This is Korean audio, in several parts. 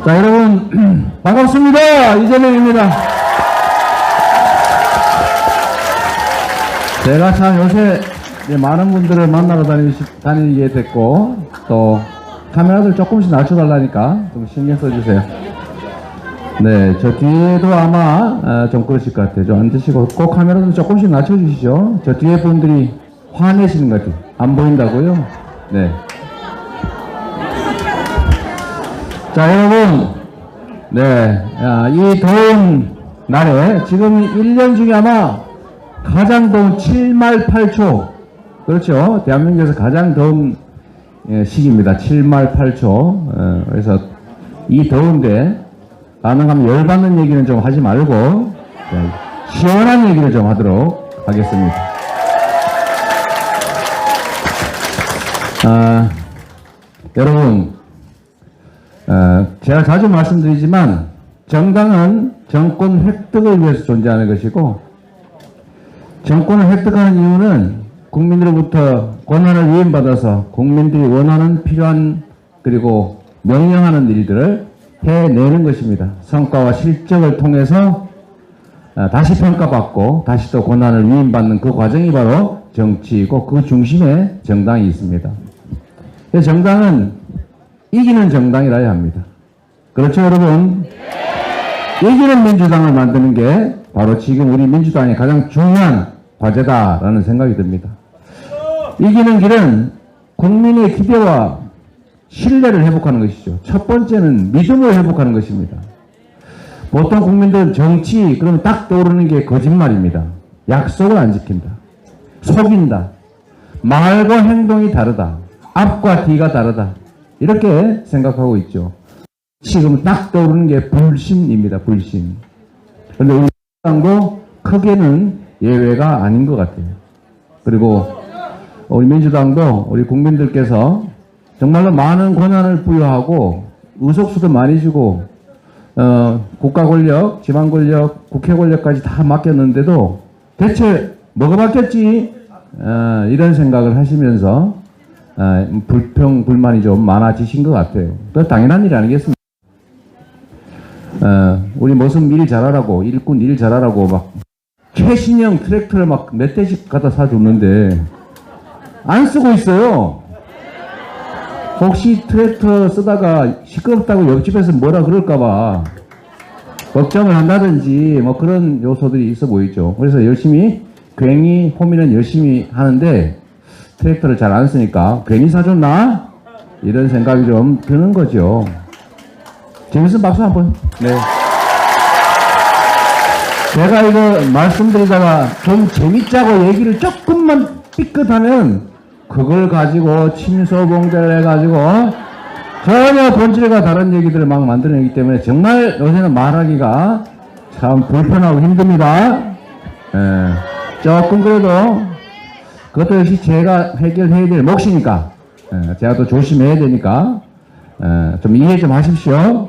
자, 여러분, 반갑습니다. 이재명입니다. 제가 참 요새 많은 분들을 만나러 다니게 됐고, 또 카메라들 조금씩 낮춰달라니까 좀 신경 써주세요. 네, 저 뒤에도 아마 좀 그러실 것 같아요. 좀 앉으시고 꼭 카메라도 조금씩 낮춰주시죠. 저 뒤에 분들이 화내시는 것 같아요. 안 보인다고요? 네. 자, 여러분, 네, 이 더운 날에 지금 1년 중에 아마 가장 더운 7말 8초, 그렇죠? 대한민국에서 가장 더운 시기입니다. 7말 8초. 그래서 이 더운데 가능하면 열받는 얘기는 좀 하지 말고 시원한 얘기를 좀 하도록 하겠습니다. 여러분, 제가 자주 말씀드리지만 정당은 정권 획득을 위해서 존재하는 것이고, 정권을 획득하는 이유는 국민들로부터 권한을 위임받아서 국민들이 원하는, 필요한, 그리고 명령하는 일들을 해내는 것입니다. 성과와 실적을 통해서 다시 평가받고 다시 또 권한을 위임받는 그 과정이 바로 정치이고, 그 중심에 정당이 있습니다. 그래서 정당은 이기는 정당이라야 합니다. 그렇죠, 여러분? 네. 이기는 민주당을 만드는 게 바로 지금 우리 민주당의 가장 중요한 과제다라는 생각이 듭니다. 이기는 길은 국민의 기대와 신뢰를 회복하는 것이죠. 첫 번째는 믿음을 회복하는 것입니다. 보통 국민들은 정치 그러면 딱 떠오르는 게 거짓말입니다. 약속을 안 지킨다, 속인다, 말과 행동이 다르다, 앞과 뒤가 다르다, 이렇게 생각하고 있죠. 지금 딱 떠오르는 게 불신입니다. 불신. 그런데 우리 민주당도 크게는 예외가 아닌 것 같아요. 그리고 우리 민주당도 우리 국민들께서 정말로 많은 권한을 부여하고 의석수도 많이 주고 국가 권력, 지방 권력, 국회 권력까지 다 맡겼는데도 대체 뭐가 맡겼지? 이런 생각을 하시면서 불평, 불만이 좀 많아지신 것 같아요. 그 당연한 일이 아니겠습니까? 우리 무슨 일 잘하라고, 일꾼 일 잘하라고 막 최신형 트랙터를 막 몇 대씩 갖다 사줬는데 안 쓰고 있어요. 혹시 트랙터 쓰다가 시끄럽다고 옆집에서 뭐라 그럴까봐 걱정을 한다든지 뭐 그런 요소들이 있어 보이죠. 그래서 열심히, 괜히 호미는 열심히 하는데 트랙터를 잘 안 쓰니까 괜히 사줬나? 이런 생각이 좀 드는 거죠. 재밌으면 박수 한번. 네. 제가 이거 말씀드리다가 좀 재밌자고 얘기를 조금만 삐끗하면 그걸 가지고 침소봉대를 해가지고 전혀 본질과 다른 얘기들을 막 만들어내기 때문에 정말 요새는 말하기가 참 불편하고 힘듭니다. 조금 그래도 그것도 역시 제가 해결해야 될 몫이니까 제가 또 조심해야 되니까 좀 이해 좀 하십시오.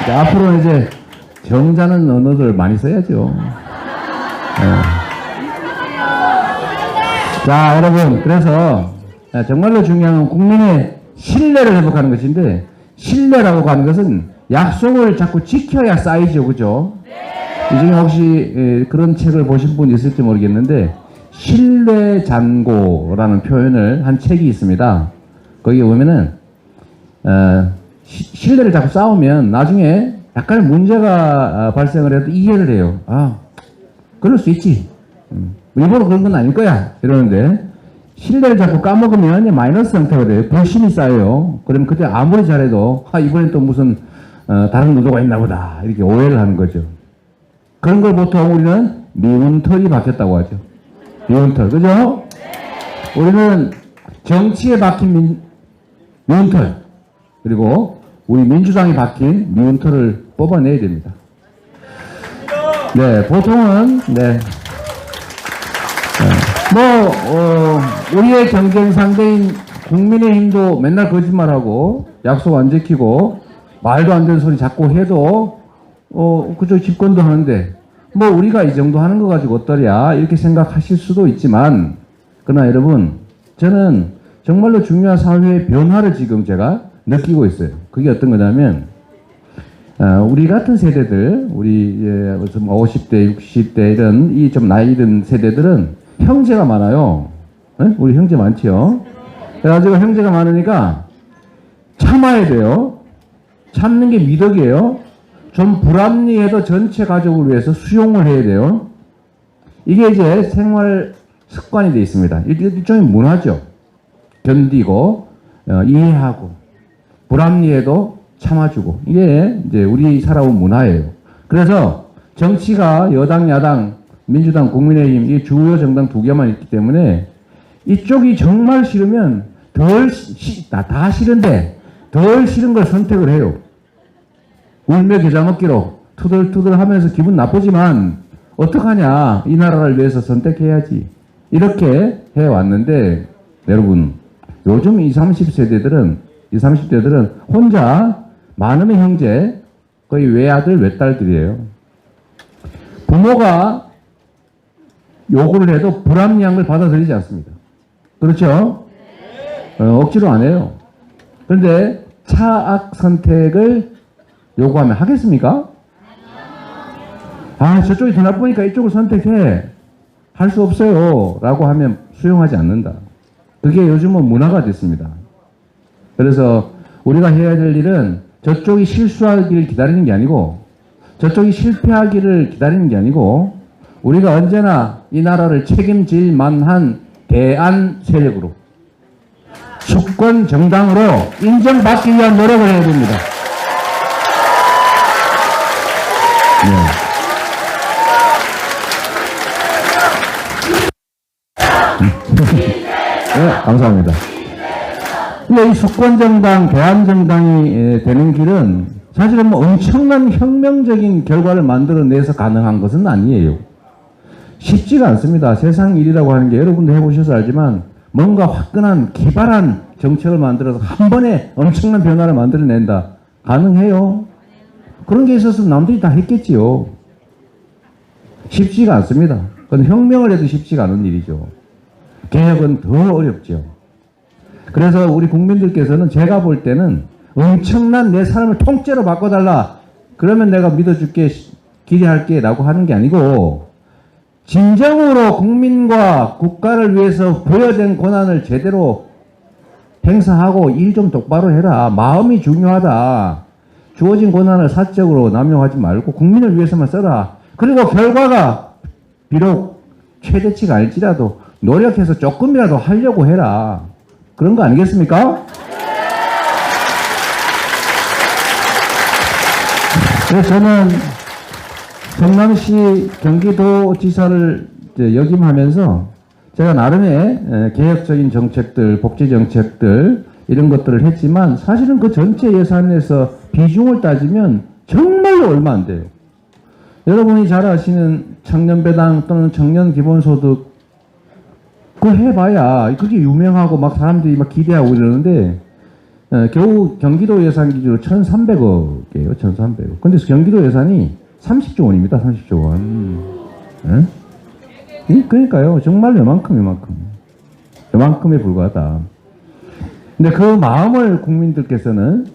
이제 앞으로는 이제 정자는 언어들 많이 써야죠. 자, 여러분, 그래서 정말로 중요한 건 국민의 신뢰를 회복하는 것인데, 신뢰라고 하는 것은 약속을 자꾸 지켜야 쌓이죠. 그죠? 이 중에 혹시 그런 책을 보신 분 있을지 모르겠는데 신뢰잔고라는 표현을 한 책이 있습니다. 거기에 보면은 신뢰를 자꾸 쌓으면 나중에 약간의 문제가 발생을 해도 이해를 해요. 아, 그럴 수 있지. 일부러 그런 건 아닐 거야. 이러는데 신뢰를 자꾸 까먹으면 마이너스 상태가 돼요. 불신이 쌓여요. 그러면 그때 아무리 잘해도 이번엔 또 무슨 다른 의도가 있나 보다 이렇게 오해를 하는 거죠. 그런 걸 보통 우리는 미운 털이 박혔다고 하죠. 미운 털, 그죠? 우리는 정치에 박힌 미운 털, 그리고 우리 민주당이 박힌 미운 털을 뽑아내야 됩니다. 네, 보통은 우리의 경쟁 상대인 국민의힘도 맨날 거짓말하고 약속 안 지키고 말도 안 되는 소리 자꾸 해도 그쪽 집권도 하는데 뭐 우리가 이 정도 하는 거 가지고 어떠랴 이렇게 생각하실 수도 있지만, 그러나 여러분, 저는 정말로 중요한 사회의 변화를 지금 제가 느끼고 있어요. 그게 어떤 거냐면 우리 같은 세대들, 우리 50대, 60대 이런 이 좀 나이 든 세대들은 형제가 많아요. 네? 우리 형제 많지요. 그래가지고 형제가 많으니까 참아야 돼요. 참는 게 미덕이에요. 좀 불합리해도 전체 가족을 위해서 수용을 해야 돼요. 이게 이제 생활 습관이 되어 있습니다. 일종의 문화죠. 견디고 이해하고 불합리해도 참아주고 이게 이제 우리 살아온 문화예요. 그래서 정치가 여당, 야당, 민주당, 국민의힘 이 주요 정당 두 개만 있기 때문에 이쪽이 정말 싫으면 다 싫은데 덜 싫은 걸 선택을 해요. 울며 겨자 먹기로 투덜투덜 하면서 기분 나쁘지만 어떡하냐, 이 나라를 위해서 선택해야지 이렇게 해왔는데 여러분 요즘 20, 30대들은 혼자 많으면 형제 거의 외아들 외딸들이에요. 부모가 요구를 해도 불합리한 걸 받아들이지 않습니다. 그렇죠? 억지로 안 해요. 그런데 차악 선택을 요구하면 하겠습니까? 아, 저쪽이 더 나쁘니까 이쪽을 선택해. 할 수 없어요. 라고 하면 수용하지 않는다. 그게 요즘은 문화가 됐습니다. 그래서 우리가 해야 될 일은 저쪽이 실수하기를 기다리는 게 아니고 저쪽이 실패하기를 기다리는 게 아니고 우리가 언제나 이 나라를 책임질 만한 대안 세력으로 주권 정당으로 인정받기 위한 노력을 해야 됩니다. 네, 감사합니다. 근데 이 주권정당, 대안정당이 되는 길은 사실은 뭐 엄청난 혁명적인 결과를 만들어내서 가능한 것은 아니에요. 쉽지가 않습니다. 세상 일이라고 하는 게 여러분도 해보셔서 알지만 뭔가 화끈한 기발한 정책을 만들어서 한 번에 엄청난 변화를 만들어낸다. 가능해요. 그런 게 있었으면 남들이 다 했겠지요. 쉽지가 않습니다. 그건 혁명을 해도 쉽지가 않은 일이죠. 개혁은 더 어렵죠. 그래서 우리 국민들께서는 제가 볼 때는 엄청난 내 삶을 통째로 바꿔달라. 그러면 내가 믿어줄게, 기대할게 라고 하는 게 아니고 진정으로 국민과 국가를 위해서 부여된 권한을 제대로 행사하고 일 좀 똑바로 해라. 마음이 중요하다. 주어진 권한을 사적으로 남용하지 말고 국민을 위해서만 써라. 그리고 결과가 비록 최대치가 아닐지라도 노력해서 조금이라도 하려고 해라. 그런 거 아니겠습니까? 그래서 저는 성남시 경기도지사를 역임하면서 제가 나름의 개혁적인 정책들, 복지 정책들 이런 것들을 했지만 사실은 그 전체 예산에서 비중을 따지면 정말로 얼마 안 돼요. 여러분이 잘 아시는 청년배당 또는 청년기본소득 그거 해봐야 그게 유명하고 막 사람들이 막 기대하고 이러는데 겨우 경기도 예산 기준으로 1,300억이에요. 1,300억. 근데 경기도 예산이 30조 원입니다. 30조 원. 응? 그러니까요. 정말 요만큼에 불과하다. 근데 그 마음을 국민들께서는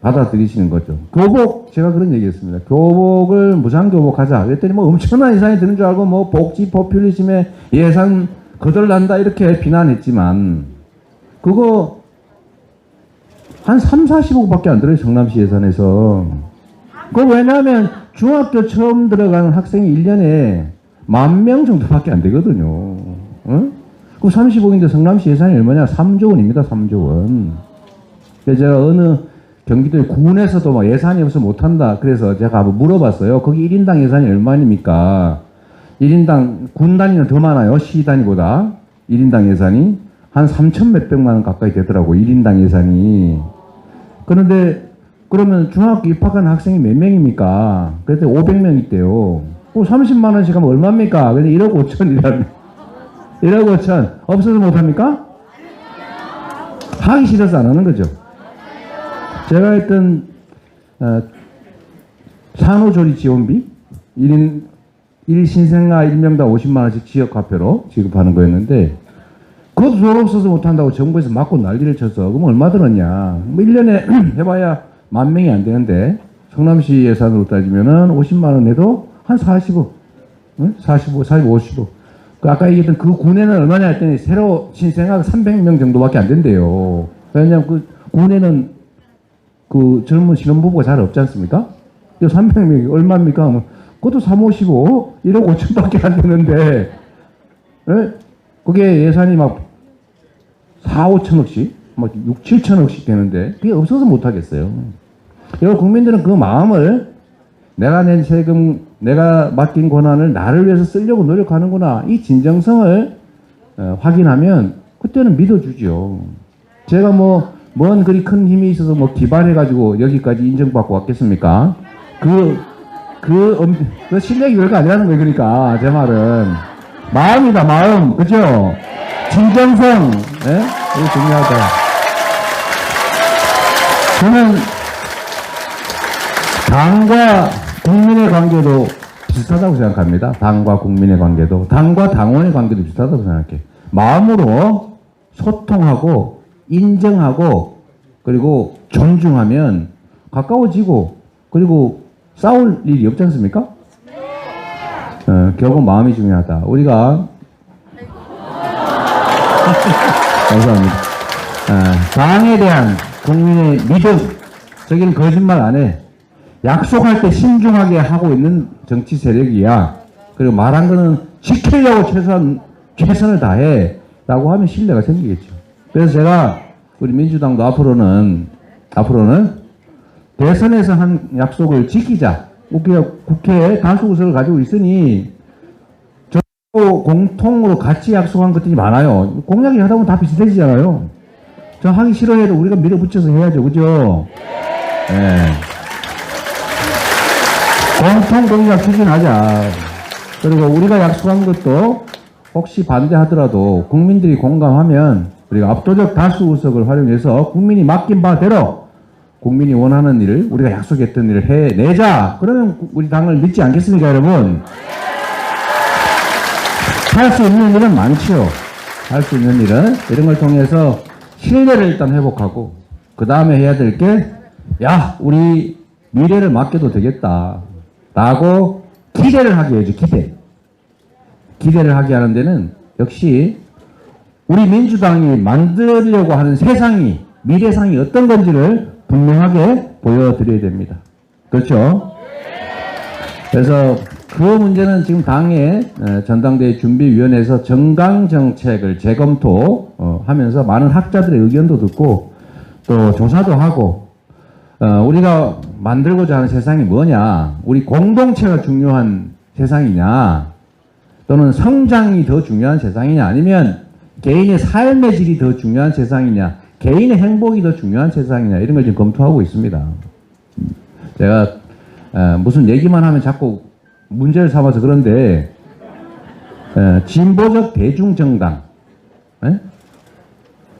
받아들이시는 거죠. 교복, 제가 그런 얘기했습니다. 교복을 무상교복하자. 그랬더니 뭐 엄청난 예산이 드는 줄 알고 뭐 복지 포퓰리즘에 예산 거덜난다 이렇게 비난했지만 그거 한 3, 40억밖에 안 들어요. 성남시 예산에서. 그거 왜냐하면 중학교 처음 들어가는 학생이 1년에 10,000명 정도밖에 안 되거든요. 어? 그럼 30억인데 성남시 예산이 얼마냐? 3조 원입니다. 3조 원. 그래서 제가 어느 경기도의 군에서도 막 예산이 없어 못한다. 그래서 제가 한번 물어봤어요. 거기 1인당 예산이 얼마입니까? 1인당 군 단위는 더 많아요. 시 단위보다. 1인당 예산이 한 3천 몇백만 원 가까이 되더라고. 1인당 예산이. 그런데 그러면 중학교 입학한 학생이 몇 명입니까? 그랬더니 500명 있대요. 30만 원씩 하면 얼마입니까? 근데 1억 5천이라는. 1억 5천. 없어서 못합니까? 하기 싫어서 안 하는 거죠. 제가 했던 산후조리 지원비 1인 신생아 1명당 50만 원씩 지역화폐로 지급하는 거였는데 그것도 돈 없어서 못한다고 정부에서 맞고 난리를 쳐서 그럼 얼마 들었냐? 뭐 1년에 해봐야 10,000명이 안 되는데 성남시 예산으로 따지면은 50만 원에도 한 40억, 45, 50억. 그 아까 얘기했던 그 군에는 얼마냐 했더니 새로 신생아가 300명 정도밖에 안 된대요. 왜냐면 그 군에는 그 젊은 신혼부부가 잘 없지 않습니까? 300명이 얼마입니까? 그것도 3, 55, 1억 5천밖에 안 되는데, 예? 그게 예산이 막 4, 5천억씩, 막 6, 7천억씩 되는데, 그게 없어서 못하겠어요. 여러분, 국민들은 그 마음을 내가 낸 세금, 내가 맡긴 권한을 나를 위해서 쓰려고 노력하는구나. 이 진정성을 확인하면 그때는 믿어주죠. 제가 뭔 그리 큰 힘이 있어서 기발해가지고 여기까지 인정받고 왔겠습니까? 그 실력이 별거 아니라는 거예요. 그러니까, 제 말은. 마음이다, 마음. 그죠? 진정성. 예? 이거 중요하다. 저는 당과 국민의 관계도 비슷하다고 생각합니다. 당과 국민의 관계도. 당과 당원의 관계도 비슷하다고 생각해요. 마음으로 소통하고, 인정하고, 그리고 존중하면 가까워지고, 그리고 싸울 일이 없지 않습니까? 결국 마음이 중요하다. 우리가 감사합니다. 당에 대한 국민의 믿음, 저기는 거짓말 안 해. 약속할 때 신중하게 하고 있는 정치 세력이야. 그리고 말한 거는 지키려고 최선을 다해. 라고 하면 신뢰가 생기겠죠. 그래서 제가 우리 민주당도 앞으로는 대선에서 한 약속을 지키자. 우리가 국회에 다수 의석을 가지고 있으니 공통으로 같이 약속한 것들이 많아요. 공약이 하다 보면 다 비슷해지잖아요. 저 하기 싫어해도 우리가 밀어붙여서 해야죠. 그죠? 네. 공통 공약 추진하자. 그리고 우리가 약속한 것도 혹시 반대하더라도 국민들이 공감하면 우리가 압도적 다수 의석을 활용해서 국민이 맡긴 바대로 국민이 원하는 일을, 우리가 약속했던 일을 해내자. 그러면 우리 당을 믿지 않겠습니까, 여러분? 할 수 있는 일은 많죠. 할 수 있는 일은 이런 걸 통해서 신뢰를 일단 회복하고, 그 다음에 해야 될 게, 야, 우리 미래를 맡겨도 되겠다. 라고 기대를 하게 해야죠, 기대를 하게 하는 데는 역시 우리 민주당이 만들려고 하는 세상이, 미래상이 어떤 건지를 분명하게 보여드려야 됩니다. 그렇죠? 그래서 그 문제는 지금 당의 전당대회 준비위원회에서 정강정책을 재검토하면서 많은 학자들의 의견도 듣고 또 조사도 하고, 우리가 만들고자 하는 세상이 뭐냐, 우리 공동체가 중요한 세상이냐, 또는 성장이 더 중요한 세상이냐, 아니면 개인의 삶의 질이 더 중요한 세상이냐, 개인의 행복이 더 중요한 세상이냐, 이런 걸 지금 검토하고 있습니다. 제가 무슨 얘기만 하면 자꾸 문제를 삼아서 그런데, 진보적 대중정당,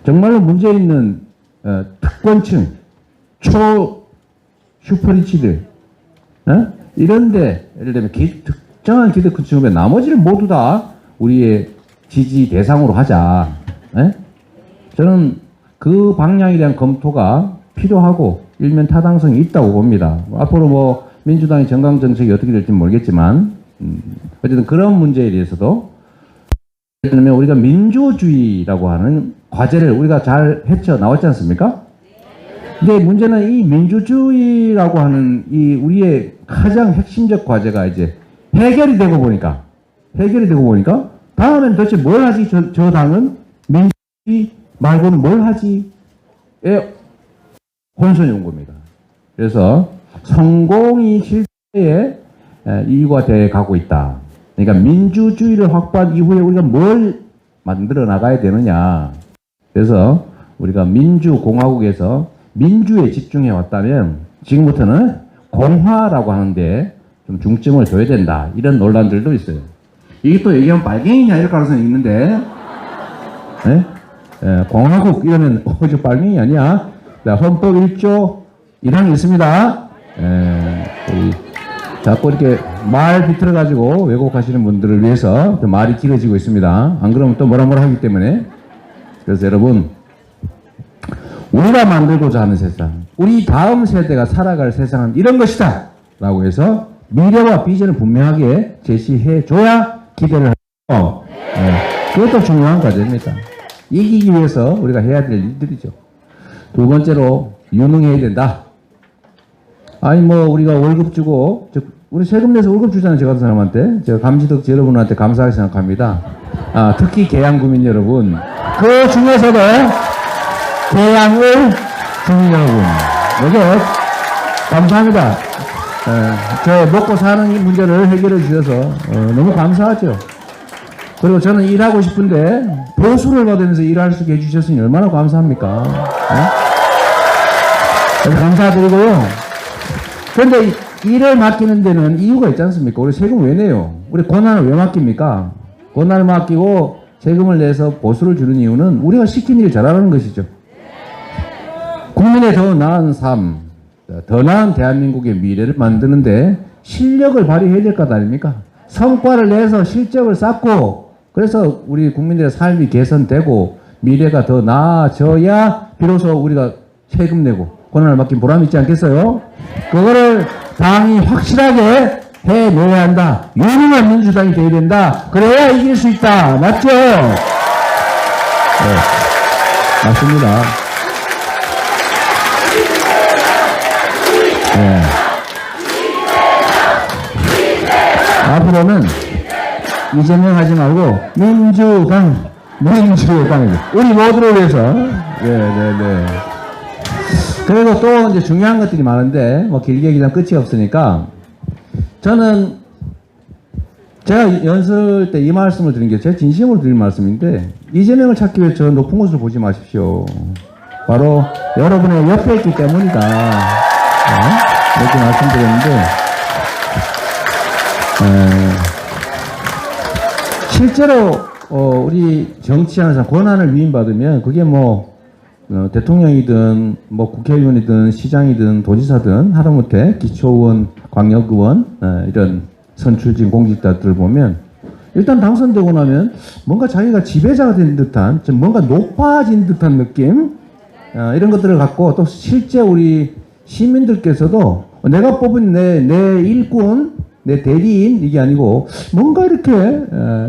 정말로 문제 있는 특권층, 슈퍼리치들, 이런데 예를 들면 특정한 기득권층에 나머지를 모두 다 우리의 지지 대상으로 하자. 저는 그 방향에 대한 검토가 필요하고 일면 타당성이 있다고 봅니다. 앞으로 민주당의 정강 정책이 어떻게 될지 모르겠지만, 어쨌든 그런 문제에 대해서도, 예를 들면 우리가 민주주의라고 하는 과제를 우리가 잘 헤쳐 나왔지 않습니까? 근데 문제는 이 민주주의라고 하는 이 우리의 가장 핵심적 과제가 이제 해결이 되고 보니까 다음엔 도대체 뭘 하지? 저 당은 민주주의 말고는 뭘 하지? 에 혼선이 온 겁니다. 그래서 성공이 실제에 이유가 돼 가고 있다. 그러니까 민주주의를 확보한 이후에 우리가 뭘 만들어 나가야 되느냐. 그래서 우리가 민주공화국에서 민주에 집중해 왔다면 지금부터는 공화라고 하는데 좀 중점을 둬야 된다. 이런 논란들도 있어요. 이게 또 얘기하면 빨갱이냐 이럴 가능성이 있는데, 공화국 이러면 저 빨갱이 아니야. 헌법 1조 1항이 있습니다. 자꾸 이렇게 말 비틀어가지고 왜곡하시는 분들을 위해서 말이 길어지고 있습니다. 안 그러면 또 뭐라 하기 때문에. 그래서 여러분, 우리가 만들고자 하는 세상, 우리 다음 세대가 살아갈 세상은 이런 것이다 라고 해서 미래와 비전을 분명하게 제시해 줘야 기대를 하고 그것도 중요한 과제입니다. 이기기 위해서 우리가 해야 될 일들이죠. 두 번째로 유능해야 된다. 아니 뭐 우리가 월급 주고 우리 세금 내서 월급 주잖아요. 저 같은 사람한테. 제가 감시덕지 여러분한테 감사하게 생각합니다. 특히 계양구민 여러분, 그 중에서도 계양을 주민 여러분, 여기 감사합니다. 저 먹고 사는 문제를 해결해 주셔서 너무 감사하죠. 그리고 저는 일하고 싶은데 보수를 받으면서 일할 수 있게 해주셨으니 얼마나 감사합니까? 감사드리고요. 그런데 일을 맡기는 데는 이유가 있지 않습니까? 우리 세금 왜 내요? 우리 권한을 왜 맡깁니까? 권한을 맡기고 세금을 내서 보수를 주는 이유는 우리가 시킨 일 잘하는 것이죠. 국민의 더 나은 삶, 더 나은 대한민국의 미래를 만드는데 실력을 발휘해야 될 것 아닙니까? 성과를 내서 실적을 쌓고 그래서 우리 국민들의 삶이 개선되고 미래가 더 나아져야 비로소 우리가 세금 내고 권한을 맡긴 보람이 있지 않겠어요? 그거를 당이 확실하게 해내야 한다. 유능한 민주당이 돼야 된다. 그래야 이길 수 있다. 맞죠? 네, 맞습니다. 네. 앞으로는 이재명 하지 말고 민주당이죠. 우리 모두를 위해서. 네. 그리고 또 이제 중요한 것들이 많은데 뭐 길게 얘기하면 끝이 없으니까 저는 제가 연설 때 이 말씀을 드린 게 제 진심으로 드린 말씀인데 이재명을 찾기 위해 저 높은 곳을 보지 마십시오. 바로 여러분의 옆에 있기 때문이다. 이렇게 말씀드렸는데 실제로 우리 정치하는 사람 권한을 위임받으면 그게 뭐 대통령이든 뭐 국회의원이든 시장이든 도지사든 하다못해 기초의원, 광역의원 이런 선출직 공직자들을 보면 일단 당선되고 나면 뭔가 자기가 지배자가 된 듯한 좀 뭔가 높아진 듯한 느낌 이런 것들을 갖고 또 실제 우리 시민들께서도 내가 뽑은 내 일꾼, 내 대리인 이게 아니고 뭔가 이렇게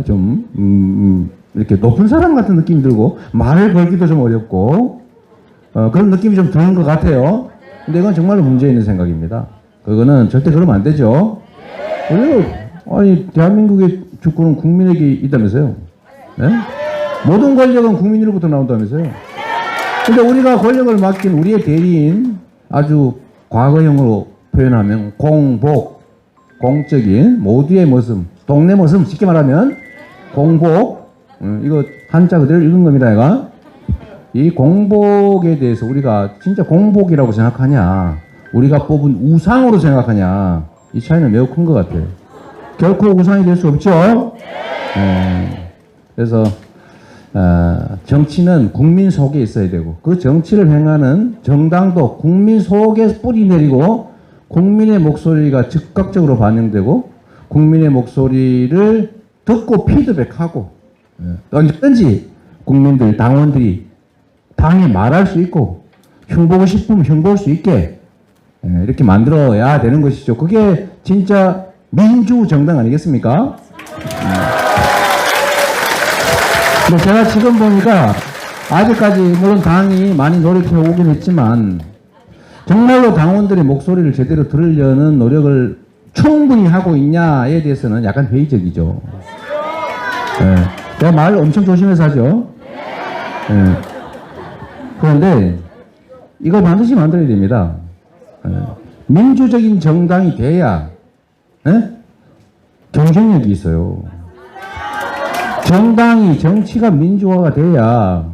좀 이렇게 높은 사람 같은 느낌이 들고 말을 걸기도 좀 어렵고 그런 느낌이 좀 드는 것 같아요. 근데 이건 정말로 문제 있는 생각입니다. 그거는 절대 그러면 안 되죠. 아니 대한민국의 주권은 국민에게 있다면서요. 네? 모든 권력은 국민으로부터 나온다면서요. 근데 우리가 권력을 맡긴 우리의 대리인 아주 과거형으로 표현하면 공복, 공적인 모두의 모습, 동네 모습 쉽게 말하면 공복 이거 한자 그대로 읽은 겁니다. 얘가. 이 공복에 대해서 우리가 진짜 공복이라고 생각하냐 우리가 뽑은 우상으로 생각하냐 이 차이는 매우 큰 것 같아요. 결코 우상이 될 수 없죠. 그래서 정치는 국민 속에 있어야 되고 그 정치를 행하는 정당도 국민 속에 뿌리 내리고 국민의 목소리가 즉각적으로 반영되고 국민의 목소리를 듣고 피드백하고 언제든지 국민들 당원들이 당에 말할 수 있고 흉보고 싶으면 흉볼 수 있게 이렇게 만들어야 되는 것이죠. 그게 진짜 민주정당 아니겠습니까? 근데 제가 지금 보니까 아직까지 물론 당이 많이 노력해 오긴 했지만 정말로 당원들의 목소리를 제대로 들으려는 노력을 충분히 하고 있냐에 대해서는 약간 회의적이죠. 제가 말 엄청 조심해서 하죠. 그런데 이걸 반드시 만들어야 됩니다. 민주적인 정당이 돼야 경쟁력이 있어요. 정치가 민주화가 돼야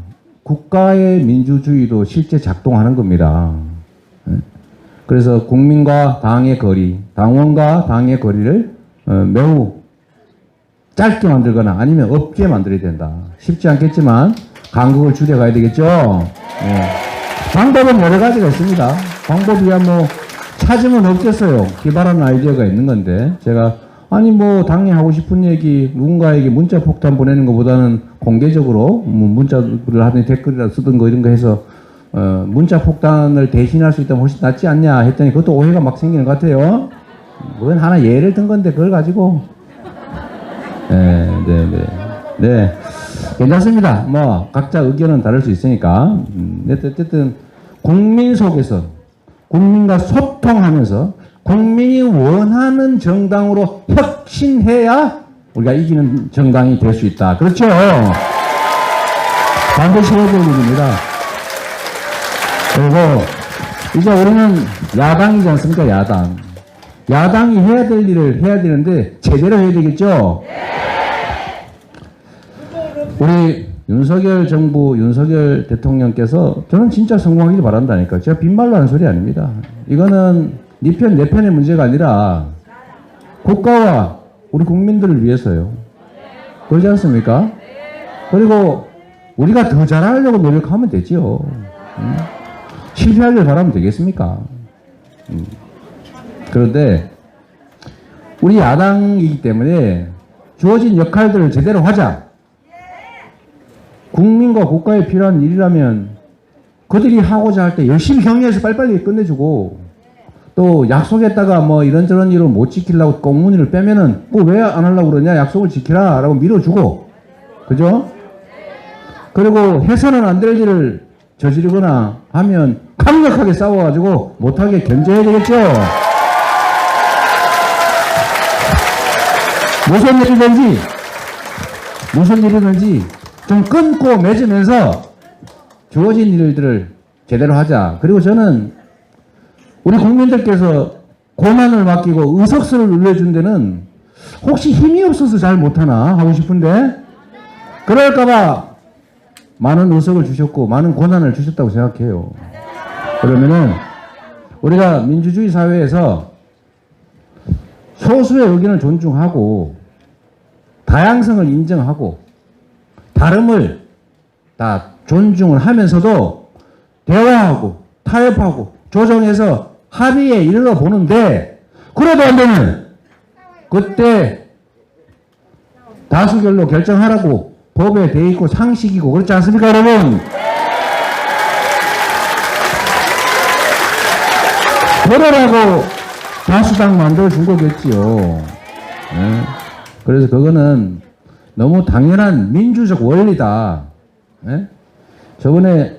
국가의 민주주의도 실제 작동하는 겁니다. 그래서 국민과 당의 거리, 당원과 당의 거리를 매우 짧게 만들거나 아니면 없게 만들어야 된다. 쉽지 않겠지만 간극을 줄여가야 되겠죠. 방법은 여러 가지가 있습니다. 방법이야 뭐 찾으면 없겠어요. 기발한 아이디어가 있는 건데 제가 아니 뭐 당이 하고 싶은 얘기 누군가에게 문자 폭탄 보내는 것보다는 공개적으로 뭐 문자를 하든 댓글이라도 쓰든 거 이런 거 해서 문자 폭탄을 대신할 수 있다면 훨씬 낫지 않냐 했더니 그것도 오해가 막 생기는 것 같아요. 그건 하나 예를 든 건데 그걸 가지고 네, 괜찮습니다. 뭐 각자 의견은 다를 수 있으니까 어쨌든 국민 속에서 국민과 소통하면서 국민이 원하는 정당으로 혁신해야 우리가 이기는 정당이 될 수 있다. 그렇죠? 반드시 해야 될 일입니다. 그리고 이제 우리는 야당이지 않습니까? 야당이 해야 될 일을 해야 되는데 제대로 해야 되겠죠? 우리 윤석열 정부, 윤석열 대통령께서 저는 진짜 성공하길 바란다니까. 제가 빈말로 하는 소리 아닙니다. 이거는 네 편, 내 편의 문제가 아니라 국가와 우리 국민들을 위해서요. 그러지 않습니까? 그리고 우리가 더 잘하려고 노력하면 되지요. 실패하길 바라면 되겠습니까? 그런데 우리 야당이기 때문에 주어진 역할들을 제대로 하자. 국민과 국가에 필요한 일이라면 그들이 하고자 할 때 열심히 경의해서 빨리빨리 끝내주고 또 약속했다가 뭐 이런저런 일을 못 지키려고 꽁무니를 빼면은 뭐 왜 안 하려고 그러냐 약속을 지키라 라고 밀어주고 그죠? 그리고 해서는 안 될 일을 저지르거나 하면 강력하게 싸워가지고 못하게 견제해야 되겠죠? 무슨 일이든지 좀 끊고 맺으면서 주어진 일들을 제대로 하자. 그리고 저는 우리 국민들께서 고난을 맡기고 의석수를 눌러준 데는 혹시 힘이 없어서 잘 못하나 하고 싶은데 그럴까봐 많은 의석을 주셨고 많은 고난을 주셨다고 생각해요. 그러면은 우리가 민주주의 사회에서 소수의 의견을 존중하고 다양성을 인정하고 다름을 다 존중을 하면서도 대화하고 타협하고 조정해서 합의에 이르러 보는데 그래도 안 되면 그때 다수결로 결정하라고 법에 돼 있고 상식이고 그렇지 않습니까 여러분? 그러라고 다수당 만들어준 거겠지요. 네. 그래서 그거는 너무 당연한 민주적 원리다. 네? 저번에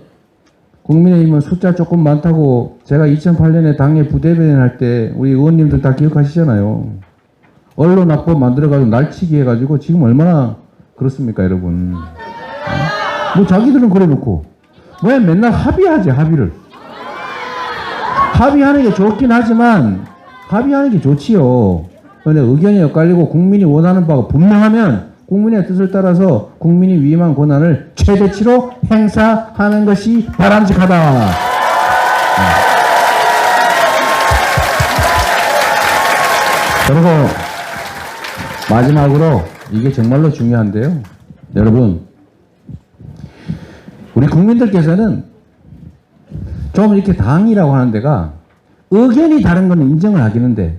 국민의힘은 숫자 조금 많다고 제가 2008년에 당내 부대변인 할 때 우리 의원님들 다 기억하시잖아요. 언론악법 만들어가지고 날치기 해가지고 지금 얼마나 그렇습니까 여러분. 뭐 자기들은 그래놓고 왜 맨날 합의하지 합의를. 합의하는 게 좋긴 하지만 합의하는 게 좋지요. 그런데 의견이 엇갈리고 국민이 원하는 바가 분명하면 국민의 뜻을 따라서 국민이 위임한 권한을 최대치로 행사하는 것이 바람직하다. 그리고 마지막으로 이게 정말로 중요한데요. 여러분, 우리 국민들께서는 좀 이렇게 당이라고 하는 데가 의견이 다른 거는 인정을 하기는데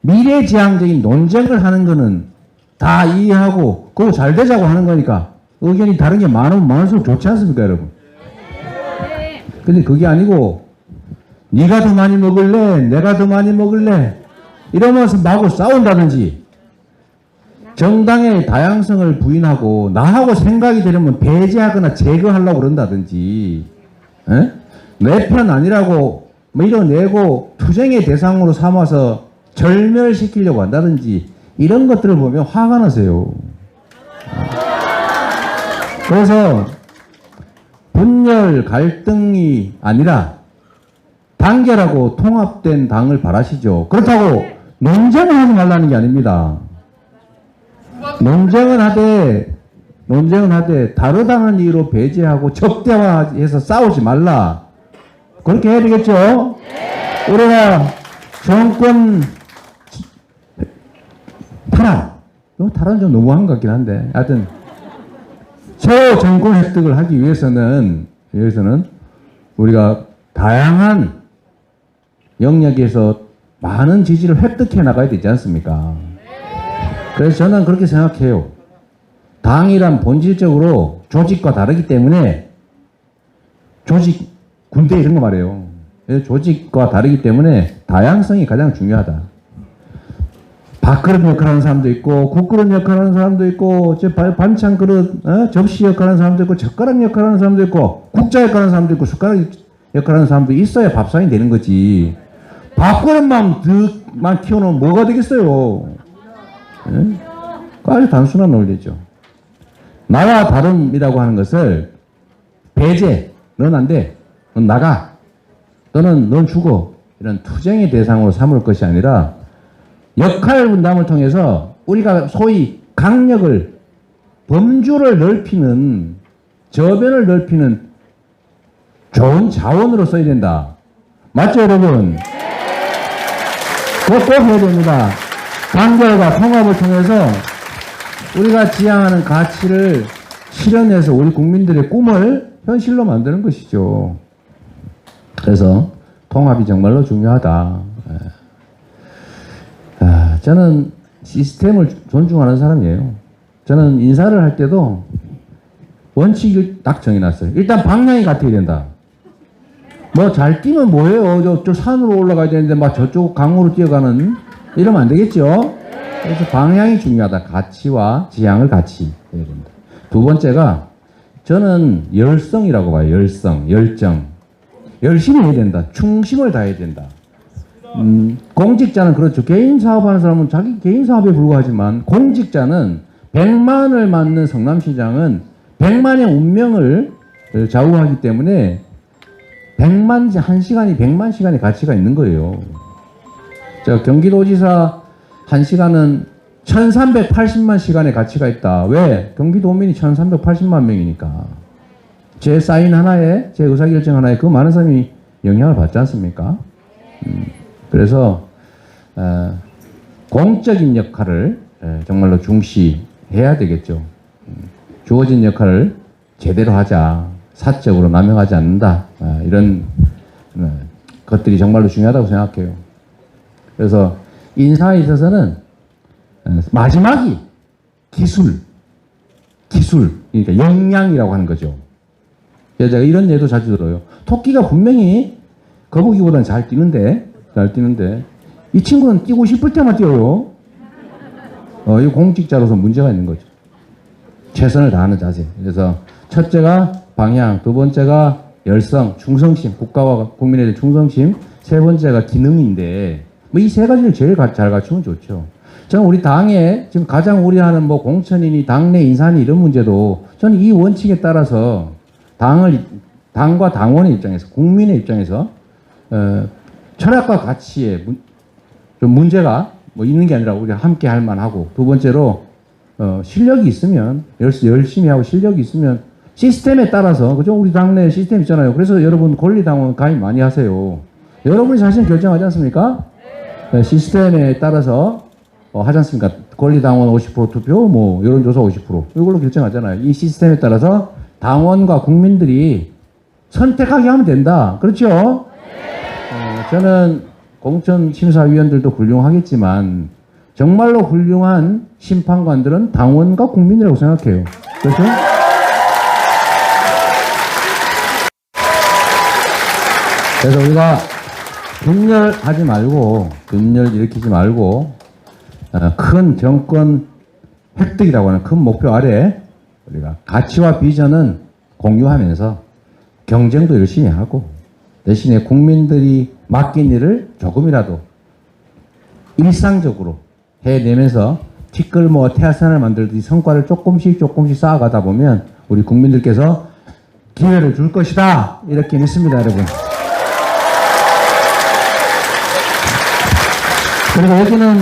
미래지향적인 논쟁을 하는 거는 다 이해하고 그거 잘 되자고 하는 거니까 의견이 다른 게 많으면 많을수록 좋지 않습니까 여러분? 근데 그게 아니고 네가 더 많이 먹을래 내가 더 많이 먹을래 이러면서 마구 싸운다든지 정당의 다양성을 부인하고 나하고 생각이 되려면 배제하거나 제거하려고 그런다든지 내 편 아니라고 밀어내고 투쟁의 대상으로 삼아서 절멸시키려고 한다든지 이런 것들을 보면 화가 나세요. 그래서 분열 갈등이 아니라 단결하고 통합된 당을 바라시죠. 그렇다고 논쟁을 하지 말라는 게 아닙니다. 논쟁은 하되 다르다는 이유로 배제하고 적대화해서 싸우지 말라. 그렇게 해야 되겠죠? 우리가 정권 탈환은 좀 너무한 것 같긴 한데 하여튼 새 정권 획득을 하기 위해서는 우리가 다양한 영역에서 많은 지지를 획득해 나가야 되지 않습니까? 그래서 저는 그렇게 생각해요. 당이란 본질적으로 조직과 다르기 때문에 조직 군대 이런 거 말이에요. 조직과 다르기 때문에 다양성이 가장 중요하다. 밥그릇 역할하는 사람도 있고, 국그릇 역할하는 사람도 있고, 반찬 그릇, 접시 역할하는 사람도 있고, 젓가락 역할하는 사람도 있고, 국자 역할하는 사람도 있고, 숟가락 역할하는 사람도 있어야 밥상이 되는 거지. 밥그릇만 키워놓으면 뭐가 되겠어요? 예? 아주 단순한 논리죠. 나와 다름이라고 하는 것을 배제, 넌 안 돼, 넌 나가, 넌 죽어, 이런 투쟁의 대상으로 삼을 것이 아니라 역할 분담을 통해서 우리가 소위 강력을, 범주를 넓히는, 저변을 넓히는 좋은 자원으로 써야 된다. 맞죠, 여러분? 꼭 해야 됩니다. 단결과 통합을 통해서 우리가 지향하는 가치를 실현해서 우리 국민들의 꿈을 현실로 만드는 것이죠. 그래서 통합이 정말로 중요하다. 저는 시스템을 존중하는 사람이에요. 저는 인사를 할 때도 원칙을 딱 정해놨어요. 일단 방향이 같아야 된다. 뭐 잘 뛰면 뭐예요? 저 산으로 올라가야 되는데 막 저쪽 강으로 뛰어가는, 이러면 안 되겠죠? 그래서 방향이 중요하다. 가치와 지향을 같이 해야 된다. 두 번째가 저는 열성이라고 봐요. 열정. 열심히 해야 된다. 충심을 다해야 된다. 공직자는 그렇죠. 개인 사업하는 사람은 자기 개인 사업에 불과하지만, 공직자는 100만을 맡는 성남시장은 100만의 운명을 좌우하기 때문에 1시간이 100만 시간의 가치가 있는 거예요. 경기도지사 1시간은 1380만 시간의 가치가 있다. 왜? 경기도민이 1380만 명이니까. 제 사인 하나에, 제 의사결정 하나에 그 많은 사람이 영향을 받지 않습니까? 그래서 공적인 역할을 정말로 중시해야 되겠죠. 주어진 역할을 제대로 하자. 사적으로 남용하지 않는다. 이런 것들이 정말로 중요하다고 생각해요. 그래서 인사에 있어서는 마지막이 기술, 그러니까 역량이라고 하는 거죠. 제가 이런 예도 자주 들어요. 토끼가 분명히 거북이보다는 잘 뛰는데 이 친구는 뛰고 싶을 때만 뛰어요. 이 공직자로서 문제가 있는 거죠. 최선을 다하는 자세. 그래서 첫째가 방향, 두 번째가 열성, 충성심, 국가와 국민에 대한 충성심, 세 번째가 기능인데, 뭐 이 세 가지를 제일 잘 갖추면 좋죠. 저는 우리 당에 지금 가장 우려하는 뭐 공천이니 당내 인사니 이런 문제도 저는 이 원칙에 따라서 당과 당원의 입장에서, 국민의 입장에서 철학과 가치에 좀 문제가 뭐 있는 게 아니라 우리가 함께 할 만하고, 두 번째로 실력이 있으면, 열심히 하고 실력이 있으면 시스템에 따라서, 그죠? 우리 당내 시스템 있잖아요. 그래서 여러분 권리당원 가입 많이 하세요. 여러분이 자신 결정하지 않습니까? 시스템에 따라서 하지 않습니까? 권리당원 50% 투표, 뭐 여론조사 50% 이걸로 결정하잖아요. 이 시스템에 따라서 당원과 국민들이 선택하게 하면 된다. 그렇죠? 저는 공천심사위원들도 훌륭하겠지만 정말로 훌륭한 심판관들은 당원과 국민이라고 생각해요. 그렇죠? 그래서 우리가 분열하지 말고, 분열 일으키지 말고, 큰 정권 획득이라고 하는 큰 목표 아래 우리가 가치와 비전은 공유하면서 경쟁도 열심히 하고, 대신에 국민들이 맡긴 일을 조금이라도 일상적으로 해내면서 티끌모아 태아산을 만들듯이 성과를 조금씩 쌓아가다 보면 우리 국민들께서 기회를 줄 것이다. 이렇게 믿습니다, 여러분. 그리고 여기는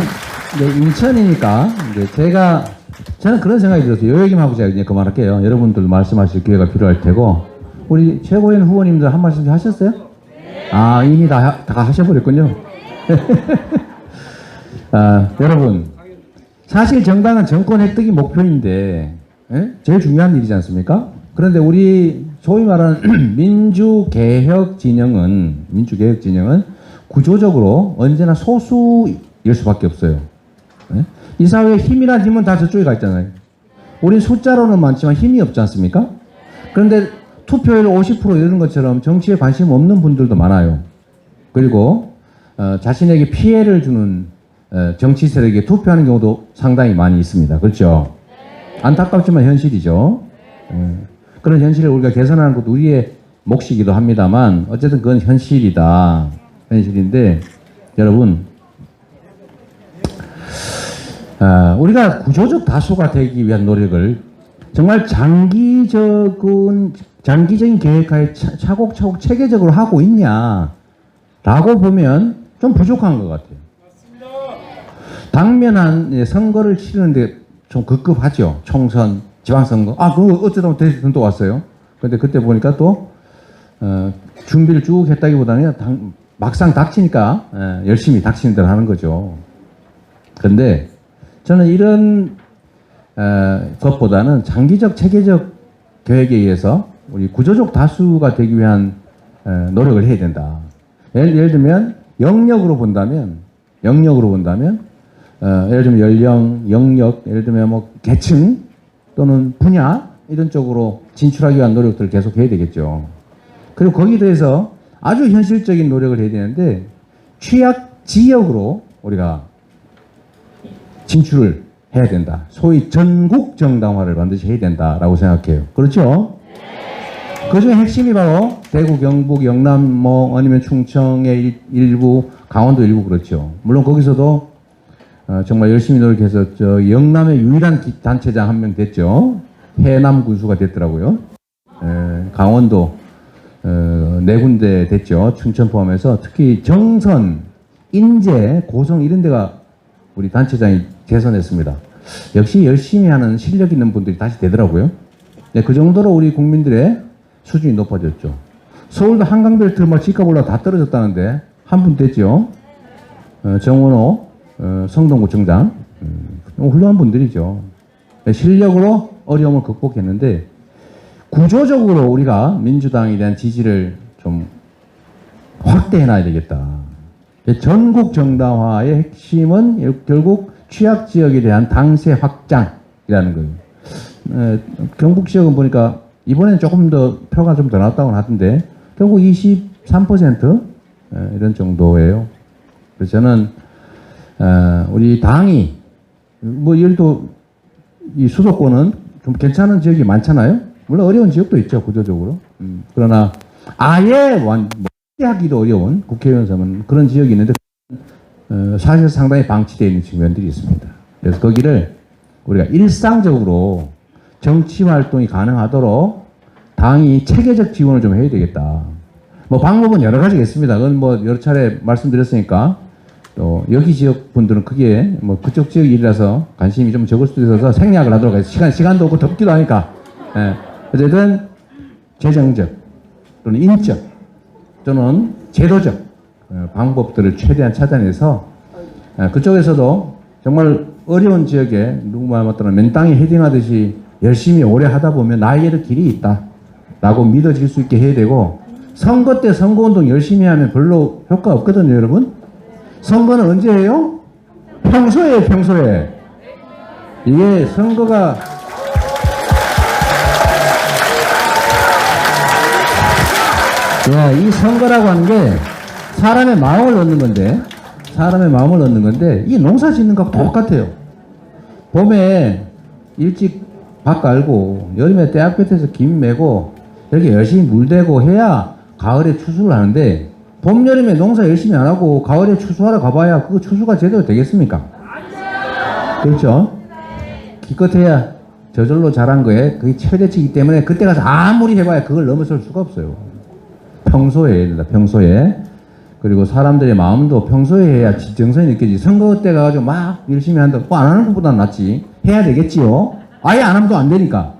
이제 인천이니까 이제 저는 그런 생각이 들었어요. 요 얘기만 하고 제가 이제 그만할게요. 여러분들 말씀하실 기회가 필요할 테고, 우리 최고위원 후보님들 한 말씀 하셨어요? 아, 이미 다 하셔버렸군요. 여러분, 사실 정당은 정권 획득이 목표인데, 제일 중요한 일이지 않습니까? 그런데 우리 소위 말하는 민주개혁 진영은 구조적으로 언제나 소수일 수밖에 없어요. 이 사회에 힘이란 힘은 다 저쪽에 가 있잖아요. 우린 숫자로는 많지만 힘이 없지 않습니까? 그런데 투표율 50% 이런 것처럼 정치에 관심 없는 분들도 많아요. 그리고 자신에게 피해를 주는 정치 세력에 투표하는 경우도 상당히 많이 있습니다. 그렇죠? 안타깝지만 현실이죠. 그런 현실을 우리가 개선하는 것도 우리의 몫이기도 합니다만 어쨌든 그건 현실이다. 현실인데 여러분 우리가 구조적 다수가 되기 위한 노력을 정말 장기적인 계획하에 차곡차곡 체계적으로 하고 있냐 라고 보면 좀 부족한 것 같아요. 당면한 선거를 치르는데 좀 급급하죠. 총선, 지방선거. 그거 어쩌다 대선 또 왔어요. 근데 그때 보니까 또 준비를 쭉 했다기보다는 막상 닥치니까 열심히 닥치는 대로 하는 거죠. 그런데 저는 이런 것보다는 장기적 체계적 계획에 의해서 우리 구조적 다수가 되기 위한 노력을 해야 된다. 예를 들면 영역으로 본다면 예를 들면 연령, 영역, 예를 들면 뭐 계층 또는 분야 이런 쪽으로 진출하기 위한 노력들을 계속 해야 되겠죠. 그리고 거기에 대해서 아주 현실적인 노력을 해야 되는데 취약 지역으로 우리가 진출을 해야 된다. 소위 전국 정당화를 반드시 해야 된다라고 생각해요. 그렇죠? 그중에 핵심이 바로 대구, 경북, 영남, 뭐 아니면 충청의 일부, 강원도 일부 그렇죠. 물론 거기서도 정말 열심히 노력해서 저 영남의 유일한 단체장 한 명 됐죠. 해남 군수가 됐더라고요. 강원도 네 군데 됐죠. 춘천 포함해서 특히 정선, 인제, 고성 이런 데가 우리 단체장이 개선했습니다. 역시 열심히 하는 실력 있는 분들이 다시 되더라고요. 네, 그 정도로 우리 국민들의 수준이 높아졌죠. 서울도 한강벨트 뭐 집값 올라 다 떨어졌다는데 한 분 됐죠. 정원호 성동구청장 훌륭한 분들이죠. 네, 실력으로 어려움을 극복했는데 구조적으로 우리가 민주당에 대한 지지를 좀 확대해놔야 되겠다. 전국 정당화의 핵심은 결국 취약 지역에 대한 당세 확장이라는 거예요. 경북 지역은 보니까 이번엔 조금 더 표가 좀 더 나왔다고 하던데 결국 23% 이런 정도예요. 그래서 저는 우리 당이 뭐 예를 들어 이 수도권은 좀 괜찮은 지역이 많잖아요. 물론 어려운 지역도 있죠 구조적으로. 그러나 아예 하기도 어려운 국회의원 선거는 그런 지역이 있는데 사실 상당히 방치되어 있는 측면들이 있습니다. 그래서 거기를 우리가 일상적으로 정치 활동이 가능하도록 당이 체계적 지원을 좀 해야 되겠다. 뭐 방법은 여러 가지겠습니다. 그건 뭐 여러 차례 말씀드렸으니까 또 여기 지역 분들은 그게 뭐 그쪽 지역 일이라서 관심이 좀 적을 수도 있어서 생략을 하도록 하겠습니다. 시간도 없고 덥기도 하니까. 어쨌든 재정적 또는 인적 또는 제도적 방법들을 최대한 찾아내서 그쪽에서도 정말 어려운 지역에 누구 말 맞더라 맨땅에 헤딩하듯이 열심히 오래 하다 보면 나에게도 길이 있다 라고 믿어질 수 있게 해야 되고 선거 때 선거운동 열심히 하면 별로 효과 없거든요 여러분. 선거는 언제 해요? 평소에 이게 선거가 이 선거라고 하는 게 사람의 마음을 얻는 건데 이게 농사 짓는 거하고 똑같아요. 봄에 일찍 밭 갈고 여름에 떼약볕에서 김 메고 이렇게 열심히 물대고 해야 가을에 추수를 하는데 봄, 여름에 농사 열심히 안 하고 가을에 추수하러 가봐야 그거 추수가 제대로 되겠습니까? 그렇죠? 기껏해야 저절로 자란 거에 그게 최대치이기 때문에 그때 가서 아무리 해봐야 그걸 넘어설 수가 없어요. 평소에 해야 된다. 평소에. 그리고 사람들의 마음도 평소에 해야 정성이 느껴지지. 선거 때 가가지고 막 열심히 한다. 안 하는 것보다는 낫지. 해야 되겠지요. 아예 안 하면 또 안 되니까.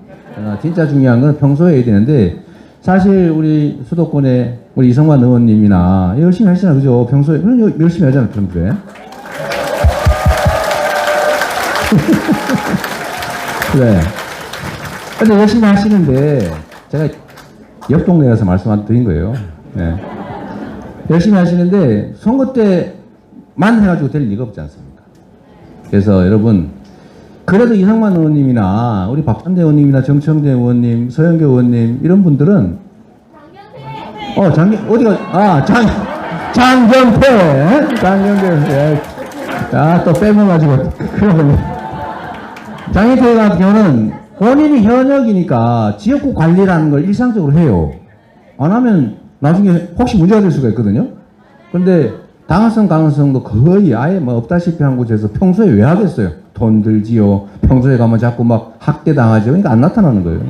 진짜 중요한 건 평소에 해야 되는데 사실 우리 수도권에 우리 이성만 의원님이나 열심히 하시잖아요. 그죠? 평소에 열심히 하잖아요. 평소에. 그래. 근데 열심히 하시는데 제가 옆 동네 가서 말씀드린 거예요. 네. 열심히 하시는데 선거 때만 해가지고 될 리가 없지 않습니까? 그래서 여러분 그래도 이상만 의원님이나 우리 박찬대 의원님이나 정청재 의원님, 서영교 의원님 이런 분들은 장경태 또 빼먹어가지고 장경태 같은 경우는 본인이 현역이니까 지역구 관리라는 걸 일상적으로 해요. 안 하면 나중에 혹시 문제가 될 수가 있거든요. 그런데 당선성 가능성도 거의 아예 뭐 없다시피 한 곳에서 평소에 왜 하겠어요? 돈 들지요. 평소에 가면 자꾸 막 학대 당하죠. 그러니까 안 나타나는 거예요.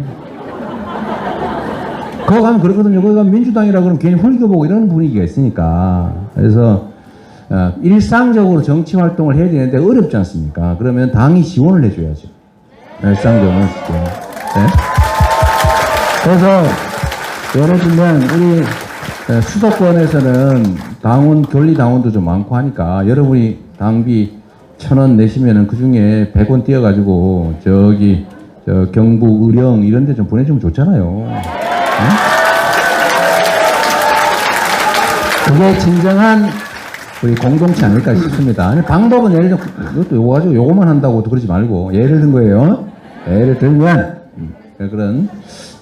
거기 가면 그렇거든요. 거기 가면 민주당이라 그러면 괜히 홀겨보고 이런 분위기가 있으니까. 그래서 일상적으로 정치 활동을 해야 되는데 어렵지 않습니까? 그러면 당이 지원을 해줘야죠. 일상적으로. 네? 그래서 예를 들면 우리 수도권에서는 당원, 권리당원도 좀 많고 하니까 여러분이 당비 1,000원 내시면은 그 중에 100원 띄어가지고 저기 경북, 의령 이런 데 좀 보내주면 좋잖아요. 네? 그게 진정한 우리 공동체 아닐까 싶습니다. 방법은 예를 들어 이것도 요거 가지고 요거만 한다고 그러지 말고 예를 든 거예요. 예를 들면 그런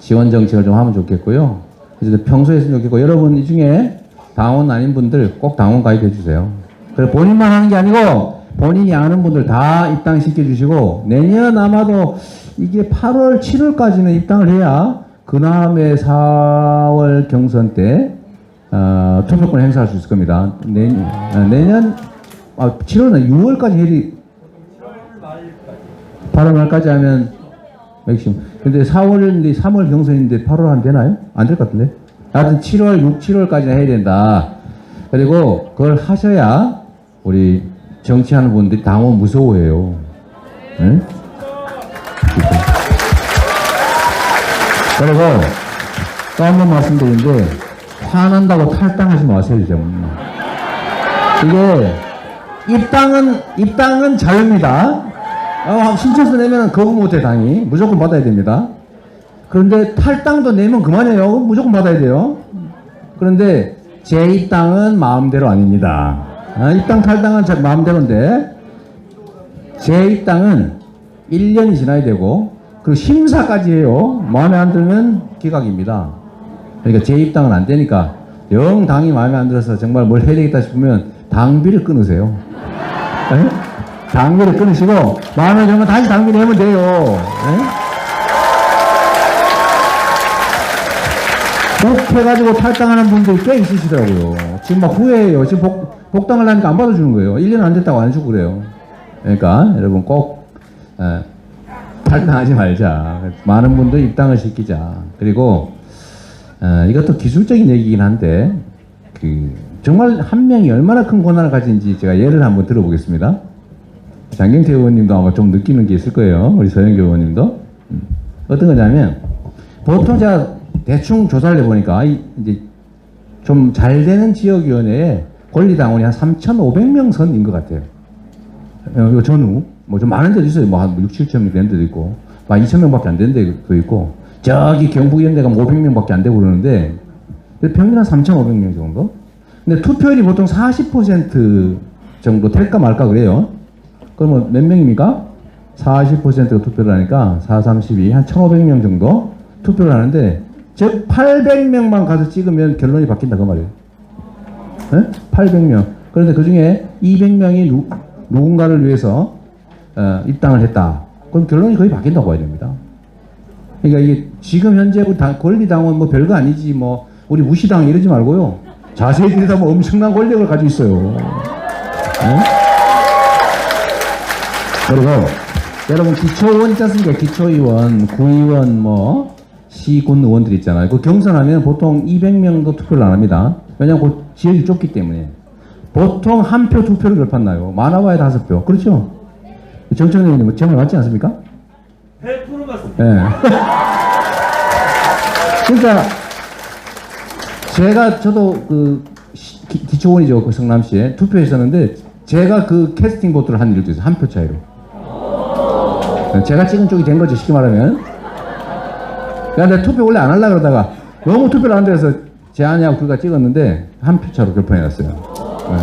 지원 정책을 좀 하면 좋겠고요. 그래서 평소에 했으면 좋겠고 여러분 이 중에 당원 아닌 분들 꼭 당원 가입해 주세요. 그래 본인만 하는 게 아니고 본인이 아는 분들 다 입당시켜 주시고 내년 아마도 이게 8월, 7월까지는 입당을 해야 그 다음에 4월 경선 때 투표권 행사할 수 있을 겁니다. 내년 7월은 6월까지 해리 8월 말까지 하면 맥시멈. 근데 4월인데 3월 경선인데 8월 안 되나요? 안 될 것 같은데. 하여튼 7월, 6, 7월까지 해야 된다. 그리고 그걸 하셔야 우리 정치하는 분들이 당원 무서워해요. 응? 그리고 또 한 번 말씀드리는데 화난다고 탈당하지 마세요. 이게 입당은 자유입니다. 신청서 내면 거부 못해 당이 무조건 받아야 됩니다. 그런데 탈당도 내면 그만이에요. 무조건 받아야 돼요. 그런데 재입당은 마음대로 아닙니다. 입당 탈당은 마음대로인데 재입당은 1년이 지나야 되고 그리고 심사까지 해요. 마음에 안 들면 기각입니다. 그러니까 재입당은 안 되니까 영 당이 마음에 안 들어서 정말 뭘 해야 되겠다 싶으면 당비를 끊으세요. 네? 당비를 끊으시고 마음에 들면 다시 당비 내면 돼요. 네? 복해가지고 탈당하는 분들이 꽤 있으시더라고요. 지금 막 후회해요. 지금 복당을 하니까 안 받아주는 거예요. 1년 안 됐다고 안 주고 그래요. 그러니까 여러분 꼭 탈당하지 말자. 많은 분들 입당을 시키자. 그리고 이것도 기술적인 얘기긴 한데 정말 한 명이 얼마나 큰 권한을 가진지 제가 예를 한번 들어보겠습니다. 장경태 의원님도 아마 좀 느끼는 게 있을 거예요. 우리 서영교 의원님도. 어떤 거냐면 보통 제가 대충 조사를 해보니까 이제 좀 잘 되는 지역위원회에 권리당원이 한 3,500명 선인 것 같아요. 요 전후 뭐 좀 많은 데도 있어요. 뭐 한 6, 7,000명 되는 데도 있고 막 2,000명밖에 안 되는 데도 있고 저기 경북이런데가 500명밖에 안 되고 그러는데 평균 한 3,500명 정도? 근데 투표율이 보통 40% 정도 될까 말까 그래요. 그러면 몇 명입니까? 40%가 투표를 하니까 4, 32, 한 1,500명 정도 투표를 하는데 즉 800명만 가서 찍으면 결론이 바뀐다 그 말이에요. 네? 800명. 그런데 그 중에 200명이 누군가를 위해서 입당을 했다. 그럼 결론이 거의 바뀐다고 봐야 됩니다. 그러니까 이게 지금 현재 권리당원 뭐 별거 아니지 뭐 우리 무시당 이러지 말고요. 자세히 들여다보면 엄청난 권력을 가지고 있어요. 네? 그리고 여러분 기초의원 있지 않습니까? 기초의원, 구의원 뭐 시군 의원들 있잖아요. 그 경선하면 보통 200명도 투표를 안 합니다. 왜냐면 그 지역이 좁기 때문에. 보통 한 표, 두 표를 결판나요. 많아봐야 5표. 그렇죠? 정청래 의원님 정말 맞지 않습니까? 100% 맞습니다. 네. 그러니까 저도 그 기초원이죠. 그 성남시에 투표했었는데 제가 그 캐스팅 보트를 한 일도 있어요. 한 표 차이로. 제가 찍은 쪽이 된 거죠. 쉽게 말하면. 그런데 투표 원래 안 하려고 그러다가 너무 투표를 안 돼서 제안이하고 그가 찍었는데 한 표 차로 결판이 났어요. 네,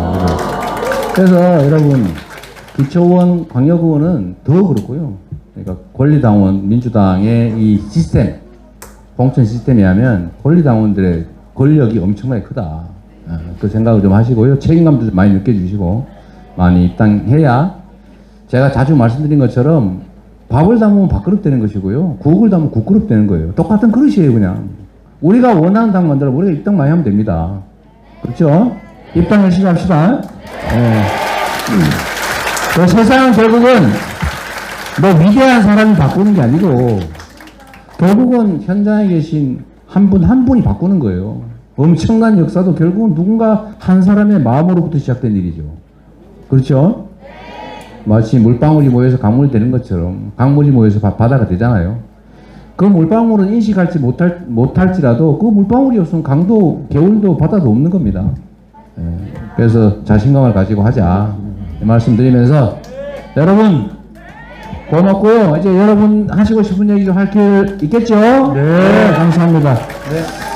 그래서 여러분 기초의원, 광역의원은 더 그렇고요. 그러니까 권리당원, 민주당의 이 시스템, 공천 시스템에 하면 권리당원들의 권력이 엄청나게 크다. 그 생각을 좀 하시고요. 책임감도 좀 많이 느껴주시고 많이 입당해야 제가 자주 말씀드린 것처럼 밥을 담으면 밥그릇 되는 것이고요. 국을 담으면 국그릇 되는 거예요. 똑같은 그릇이에요, 그냥. 우리가 원하는 당 만들어 우리가 입당 많이 하면 됩니다. 그렇죠? 입당 열심히 합시다. 네. 그 세상은 결국은 뭐 위대한 사람이 바꾸는 게 아니고 결국은 현장에 계신 한 분 한 분이 바꾸는 거예요. 엄청난 역사도 결국은 누군가 한 사람의 마음으로부터 시작된 일이죠. 그렇죠? 마치 물방울이 모여서 강물이 되는 것처럼 강물이 모여서 바다가 되잖아요. 그 물방울은 인식할지 못할지라도 그 물방울이 없으면 강도, 겨울도 바다도 없는 겁니다. 예, 그래서 자신감을 가지고 하자. 이 말씀 드리면서 여러분 고맙고요. 이제 여러분 하시고 싶은 얘기 좀 할 게 있겠죠? 네, 감사합니다. 네.